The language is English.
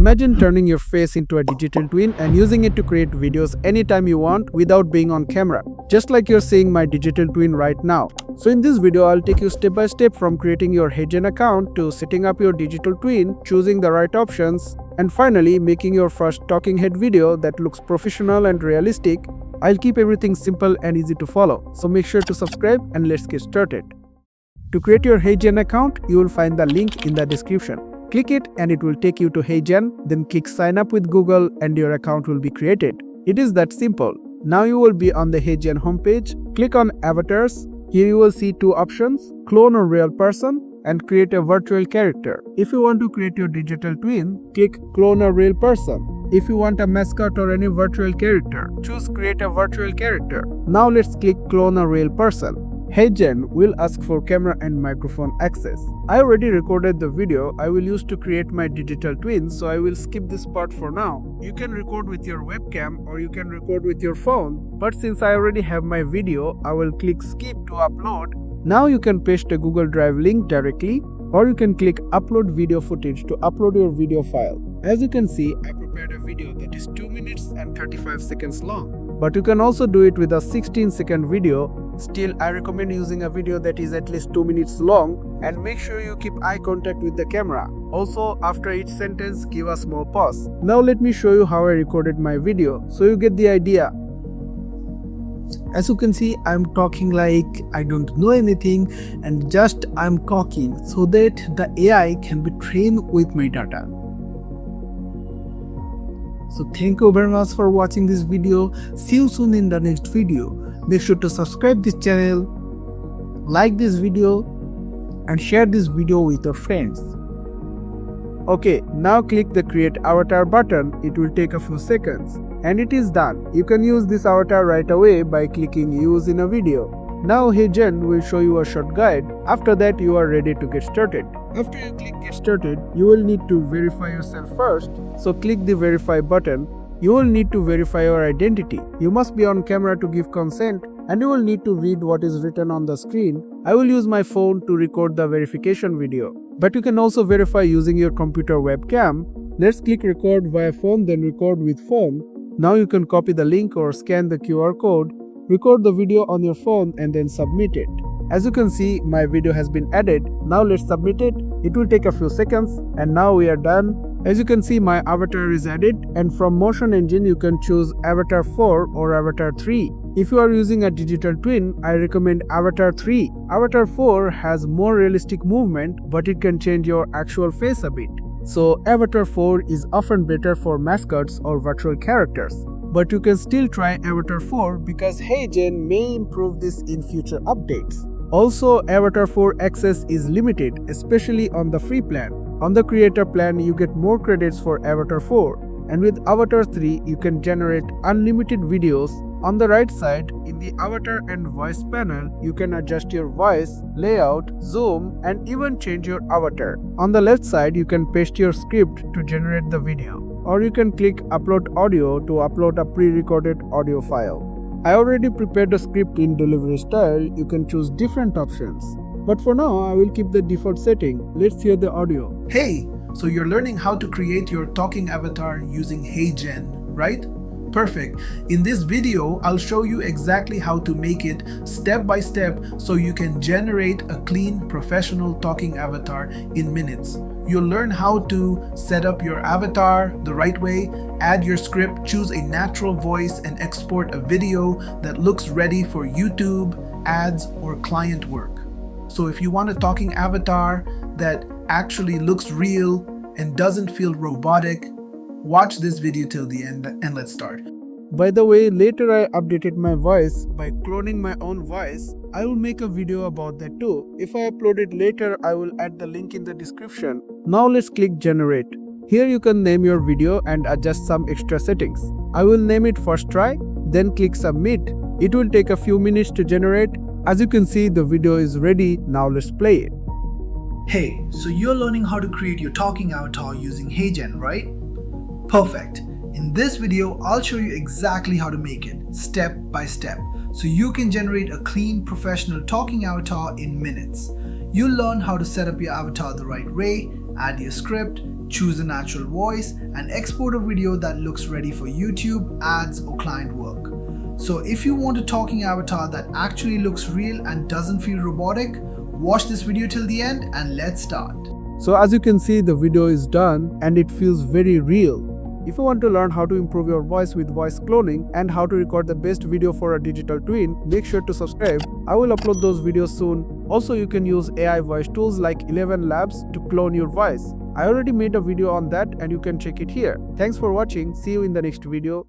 Imagine turning your face into a digital twin and using it to create videos anytime you want without being on camera, just like you're seeing my digital twin right now. So in this video, I'll take you step by step from creating your HeyGen account to setting up your digital twin, choosing the right options, and finally making your first talking head video that looks professional and realistic. I'll keep everything simple and easy to follow, so make sure to subscribe and let's get started. To create your HeyGen account, you will find the link in the description. Click it and it will take you to HeyGen, then click sign up with Google and your account will be created. It is that simple. Now you will be on the HeyGen homepage. Click on avatars. Here you will see two options, clone or real person and create a virtual character. If you want to create your digital twin, click clone a real person. If you want a mascot or any virtual character, choose create a virtual character. Now let's click clone a real person. HeyGen will ask for camera and microphone access. I already recorded the video I will use to create my digital twin, so I will skip this part for now. You can record with your webcam or you can record with your phone, but since I already have my video, I will click skip to upload. Now you can paste a Google Drive link directly, or you can click upload video footage to upload your video file. As you can see, I prepared a video that is 2 minutes and 35 seconds long. But you can also do it with a 16-second video. Still, I recommend using a video that is at least 2 minutes long, and make sure you keep eye contact with the camera. Also, after each sentence, give a small pause. Now let me show you how I recorded my video, so you get the idea. As you can see, I'm talking like I don't know anything and just I'm talking so that the AI can be trained with my data. So thank you very much for watching this video. See you soon in the next video. Make sure to subscribe this channel, like this video and share this video with your friends. Okay, now click the create avatar button. It will take a few seconds and it is done. You can use this avatar right away by clicking use in a video. Now HeyGen will show you a short guide. After that you are ready to get started. After you click get started, you will need to verify yourself first. So click the verify button. You will need to verify your identity. You must be on camera to give consent and you will need to read what is written on the screen. I will use my phone to record the verification video. But you can also verify using your computer webcam. Let's click record via phone, then record with phone. Now you can copy the link or scan the QR code, record the video on your phone and then submit it. As you can see, my video has been added. Now let's submit it. It will take a few seconds and now we are done. As you can see, my avatar is added and from Motion Engine you can choose Avatar 4 or Avatar 3. If you are using a digital twin, I recommend Avatar 3. Avatar 4 has more realistic movement but it can change your actual face a bit. So Avatar 4 is often better for mascots or virtual characters. But you can still try Avatar 4 because HeyGen may improve this in future updates. Also, Avatar 4 access is limited, especially on the free plan. On the creator plan, you get more credits for Avatar 4. And with Avatar 3, you can generate unlimited videos. On the right side, in the avatar and voice panel, you can adjust your voice, layout, zoom, and even change your avatar. On the left side, you can paste your script to generate the video. Or you can click upload audio to upload a pre-recorded audio file. I already prepared a script in delivery style. You can choose different options. But for now, I will keep the default setting. Let's hear the audio. Hey, so you're learning how to create your talking avatar using HeyGen, right? Perfect. In this video, I'll show you exactly how to make it step by step so you can generate a clean, professional talking avatar in minutes. You'll learn how to set up your avatar the right way, add your script, choose a natural voice, and export a video that looks ready for YouTube, ads, or client work. So if you want a talking avatar that actually looks real and doesn't feel robotic, watch this video till the end and let's start. By the way, later I updated my voice by cloning my own voice. I will make a video about that too. If I upload it later, I will add the link in the description. Now let's click generate. Here you can name your video and adjust some extra settings. I will name it first try, then click submit. It will take a few minutes to generate. As you can see, the video is ready. Now let's play it. Hey, so you're learning how to create your talking avatar using HeyGen, right? Perfect. In this video, I'll show you exactly how to make it, step by step, so you can generate a clean, professional talking avatar in minutes. You'll learn how to set up your avatar the right way, add your script, choose a natural voice, and export a video that looks ready for YouTube, ads, or client work. So if you want a talking avatar that actually looks real and doesn't feel robotic, watch this video till the end and let's start. So as you can see, the video is done and it feels very real. If you want to learn how to improve your voice with voice cloning and how to record the best video for a digital twin, make sure to subscribe. I will upload those videos soon. Also, you can use AI voice tools like 11 Labs to clone your voice. I already made a video on that and you can check it here. Thanks for watching. See you in the next video.